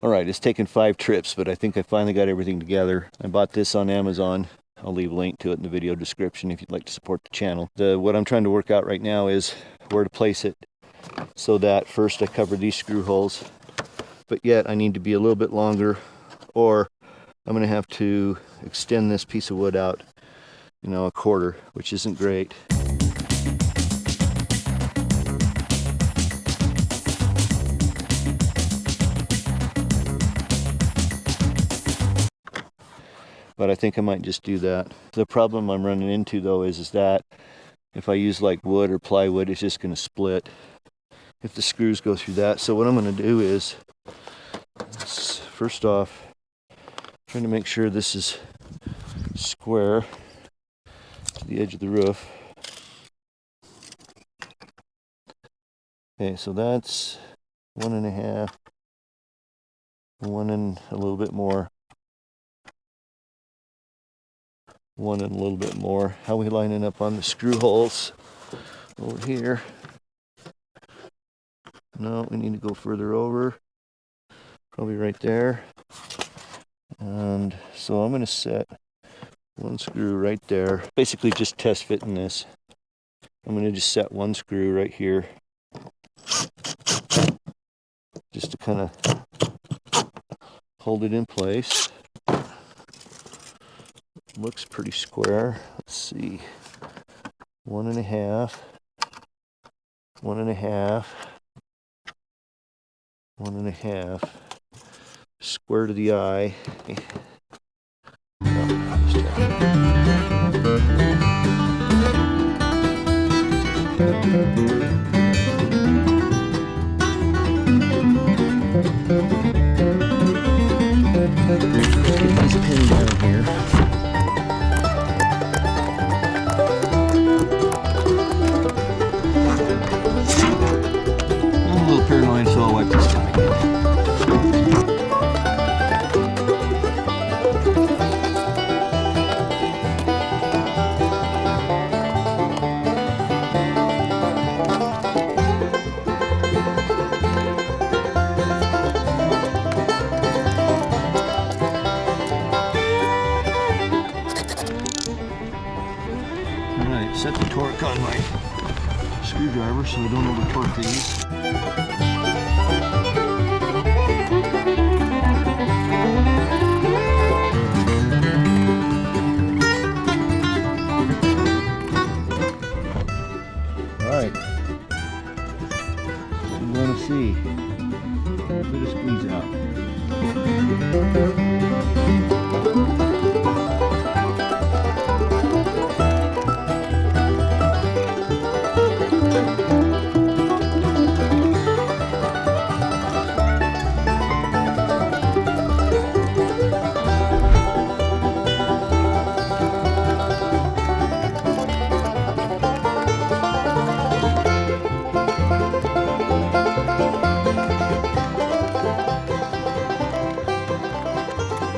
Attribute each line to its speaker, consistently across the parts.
Speaker 1: Alright, it's taken 5 trips, but I think I finally got everything together. I bought this on Amazon. I'll leave a link to it in the video description if you'd like to support the channel. What I'm trying to work out right now is where to place it so that first I cover these screw holes, but yet I need to be a little bit longer, or I'm going to have to extend this piece of wood out, you know, a quarter, which isn't great. But I think I might just do that. The problem I'm running into though is that if I use like wood or plywood, it's just going to split if the screws go through that. So what I'm going to do is, first off, trying to make sure this is square to the edge of the roof. Okay, so that's 1.5, 1 and a little bit more. 1 and a little bit more. How are we lining up on the screw holes over here? No, we need to go further over. Probably right there. And so I'm going to set 1 screw right there. Basically just test fitting this. I'm going to just set 1 screw right here. Just to kind of hold it in place. Looks pretty square. Let's see. 1.5. 1.5. 1.5. Square to the eye. Get this pin down here. Paranoid, so I'll wipe this down again. Alright, set the torque on my screwdriver so I don't over torque these. See, a little bit of squeeze out.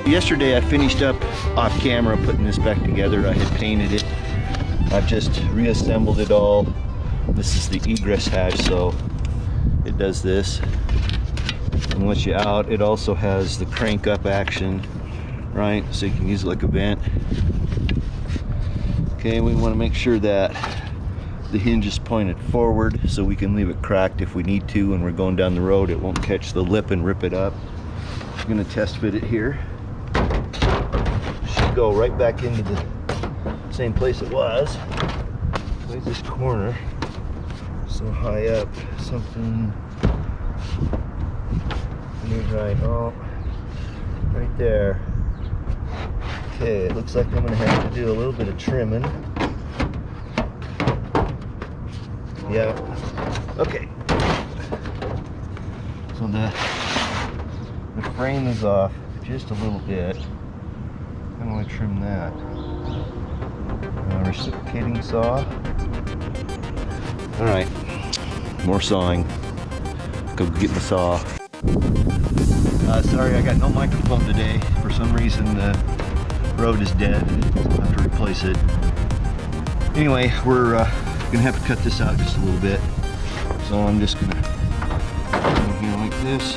Speaker 1: Yesterday I finished up off camera putting this back together. I had painted it. I've just reassembled it all. This is the Egress hatch, so it does this. And once you're out, it also has the crank up action, right? So you can use it like a vent. Okay, we want to make sure that the hinge is pointed forward so we can leave it cracked if we need to when we're going down the road. It won't catch the lip and rip it up. I'm going to test fit it here. Should go right back into the same place it was. Where's this corner? So high up, something right, oh, right there. Okay, it looks like I'm gonna have to do a little bit of trimming. Yeah, okay. So the frame is off just a little bit. How do I trim that? Reciprocating saw. Alright, more sawing. Go get the saw. Sorry, I got no microphone today. For some reason the Rode is dead. I'll have to replace it. Anyway, we're gonna have to cut this out just a little bit. So I'm just gonna go here like this.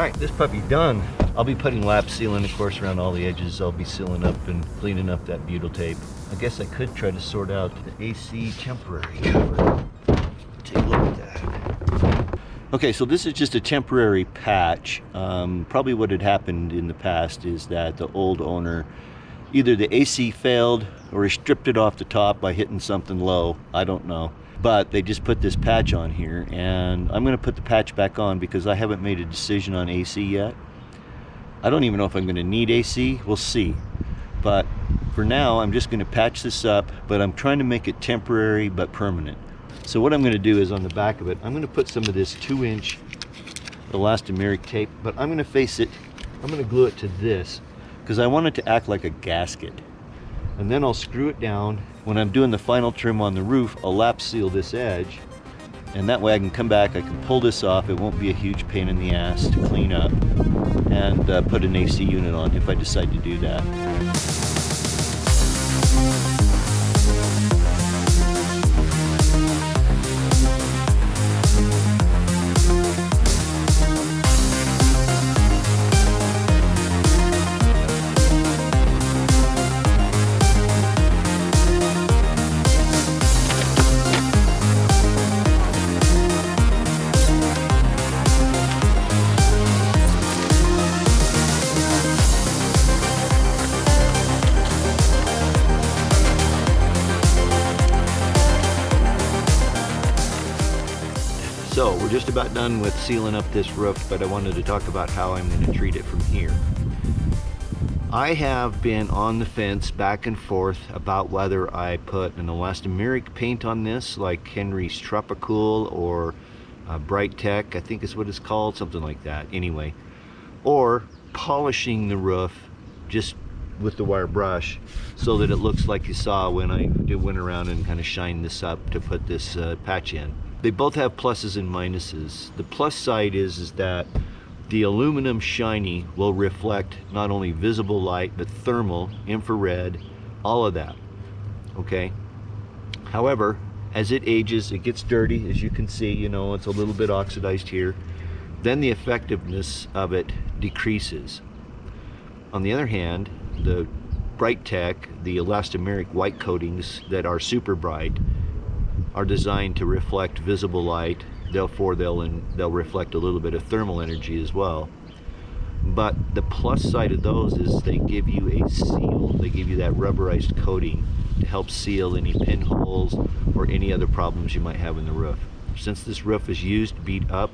Speaker 1: Alright, this puppy done. I'll be putting lap sealing, of course, around all the edges. I'll be sealing up and cleaning up that butyl tape. I guess I could try to sort out the AC temporary cover. Take a look at that. Okay, so this is just a temporary patch. Probably what had happened in the past is that the old owner, either the AC failed or he stripped it off the top by hitting something low. I don't know. But they just put this patch on here, and I'm going to put the patch back on because I haven't made a decision on AC yet. I don't even know if I'm going to need AC. We'll see. But for now, I'm just going to patch this up, but I'm trying to make it temporary but permanent. So what I'm going to do is on the back of it, I'm going to put some of this 2-inch elastomeric tape, but I'm going to face it, I'm going to glue it to this because I want it to act like a gasket. And then I'll screw it down. When I'm doing the final trim on the roof, I'll lap seal this edge, and that way I can come back, I can pull this off. It won't be a huge pain in the ass to clean up, and put an AC unit on if I decide to do that. So we're just about done with sealing up this roof, but I wanted to talk about how I'm going to treat it from here. I have been on the fence back and forth about whether I put an elastomeric paint on this, like Henry's Tropicool or Bright Tech, I think is what it's called, something like that, anyway. Or polishing the roof just with the wire brush so that it looks like you saw when I went around and kind of shined this up to put this patch in. They both have pluses and minuses. The plus side is that the aluminum shiny will reflect not only visible light, but thermal, infrared, all of that, okay? However, as it ages, it gets dirty, as you can see, you know, it's a little bit oxidized here. Then the effectiveness of it decreases. On the other hand, the Bright Tech, the elastomeric white coatings that are super bright, are designed to reflect visible light, therefore they'll reflect a little bit of thermal energy as well. But the plus side of those is they give you a seal, they give you that rubberized coating to help seal any pinholes or any other problems you might have in the roof. Since this roof is used, beat up,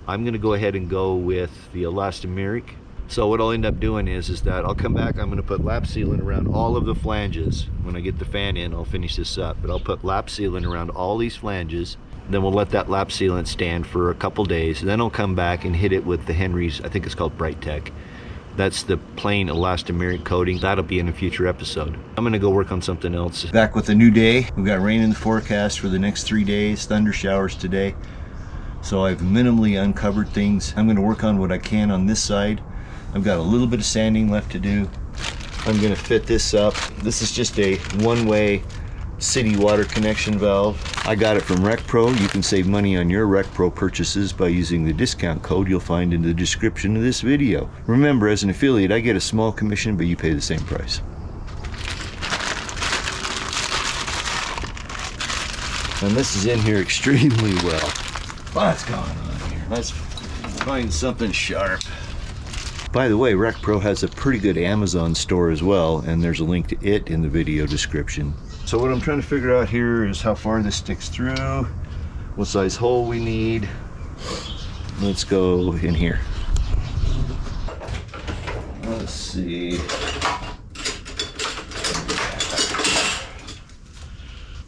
Speaker 1: I'm going to go ahead and go with the elastomeric. So what I'll end up doing is that I'll come back, I'm going to put lap sealant around all of the flanges. When I get the fan in, I'll finish this up, but I'll put lap sealant around all these flanges. Then we'll let that lap sealant stand for a couple days. Then I'll come back and hit it with the Henry's, I think it's called Bright Tech. That's the plain elastomeric coating. That'll be in a future episode. I'm going to go work on something else. Back with a new day. We've got rain in the forecast for the next 3 days, thunder showers today. So I've minimally uncovered things. I'm going to work on what I can on this side. I've got a little bit of sanding left to do. I'm going to fit this up. This is just a one-way city water connection valve. I got it from RecPro. You can save money on your RecPro purchases by using the discount code you'll find in the description of this video. Remember, as an affiliate, I get a small commission, but you pay the same price. And this is in here extremely well. What's going on here? Let's find something sharp. By the way, RecPro has a pretty good Amazon store as well, and there's a link to it in the video description. So what I'm trying to figure out here is how far this sticks through, what size hole we need. Let's go in here. Let's see.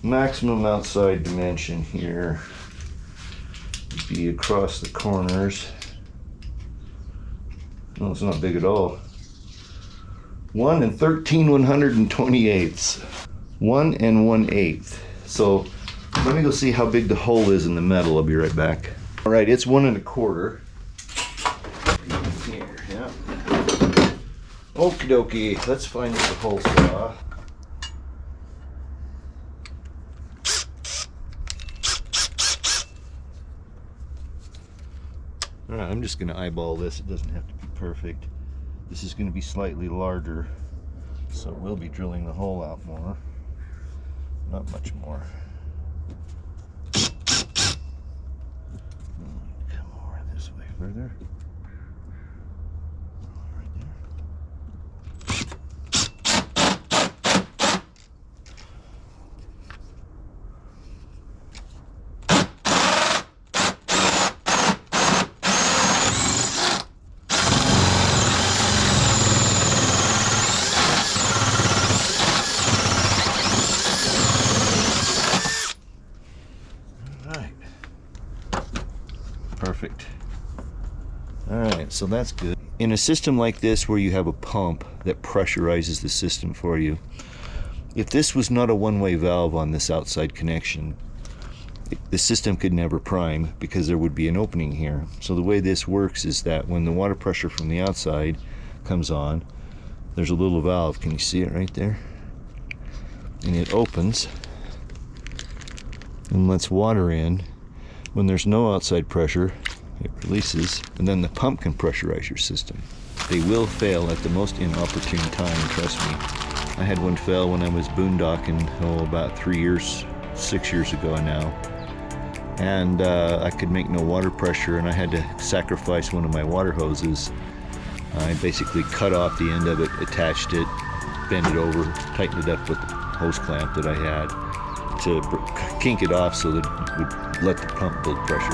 Speaker 1: Maximum outside dimension here would be across the corners. No, it's not big at all. 1 and 13/128ths. 1 and 1/8. So let me go see how big the hole is in the metal. I'll be right back. All right, it's 1 1/4. Here, yeah. Okie dokie. Let's find the hole saw. All right, I'm just going to eyeball this. It doesn't have to be perfect. This is going to be slightly larger, so we'll be drilling the hole out more. Not much more. Come over this way further. Right there. Perfect. All right, so that's good. In a system like this where you have a pump that pressurizes the system for you, if this was not a one-way valve on this outside connection, the system could never prime because there would be an opening here. So the way this works is that when the water pressure from the outside comes on, there's a little valve. Can you see it right there? And it opens and lets water in. When there's no outside pressure, it releases, and then the pump can pressurize your system. They will fail at the most inopportune time, trust me. I had one fail when I was boondocking, about 6 years ago now. And I could make no water pressure, and I had to sacrifice one of my water hoses. I basically cut off the end of it, attached it, bent it over, tightened it up with the hose clamp that I had to kink it off so that it would let the pump build pressure.